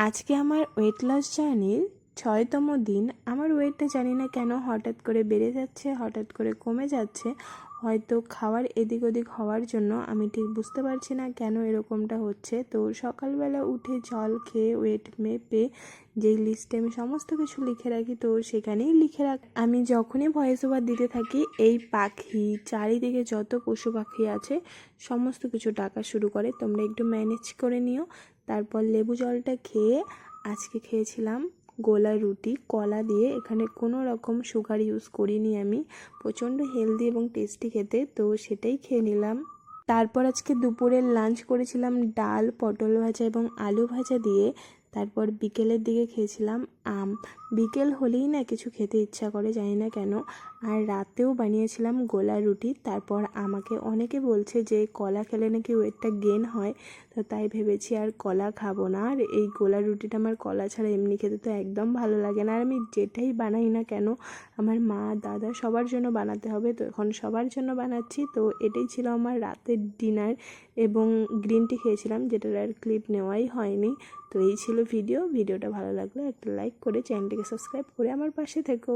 আজকে আমার weight loss জার্নির ৬তম দিন। আমার ওয়েটটা জানি না কেন হঠাৎ করে বেড়ে যাচ্ছে, হঠাৎ করে কমে যাচ্ছে। হয়তো খাওয়ার এদিক ওদিক হওয়ার জন্য, আমি ঠিক বুঝতে পারছি না কেন এরকমটা হচ্ছে। তো সকালবেলা উঠে জল খেয়ে ওয়েট মেপে যেই লিস্টে আমি সমস্ত কিছু লিখে রাখি, তো সেখানেই লিখে আমি যখনই ভয়েস ওভার দিতে থাকি এই পাখি, চারিদিকে যত পশু পাখি আছে সমস্ত কিছু ডাকা শুরু করে। তোমরা একটু ম্যানেজ করে নিও। তারপর লেবু জলটা খেয়ে আজকে খেয়েছিলাম গোলা রুটি কলা দিয়ে। এখানে কোনো রকম সুগার ইউজ করিনি আমি। প্রচণ্ড হেলদি এবং টেস্টি খেতে, তো সেটাই খেয়ে নিলাম। তারপর আজকে দুপুরের লাঞ্চ করেছিলাম ডাল, পটল ভাজা এবং আলু ভাজা দিয়ে। তারপর বিকেলের দিকে খেয়েছিলাম আম। বিকেল হলেই না কিছু খেতে ইচ্ছা করে, জানি না কেন। আর রাতেও বানিয়েছিলাম গোলা রুটি। তারপর আমাকে অনেকে বলছে যে কলা খেলে নাকি ওয়েটটা গেন হয়, তো তাই ভেবেছি আর কলা খাবো না। আর এই গোলা রুটিটা আমার কলা ছাড়া এমনি খেতে তো একদম ভালো লাগে না। আর আমি যেটাই বানাই না কেন আমার মা, দাদা সবার জন্য বানাতে হবে, তো এখন সবার জন্য বানাচ্ছি। তো এটাই ছিল আমার রাতের ডিনার। এবং গ্রিন টি খেয়েছিলাম, যেটার আর ক্লিপ নেওয়াই হয়নি। তো এই ছিল ভিডিওটা ভালো লাগলে একটা লাইক করে চ্যানেলটিকে সাবস্ক্রাইব করে আমার পাশে থেকো।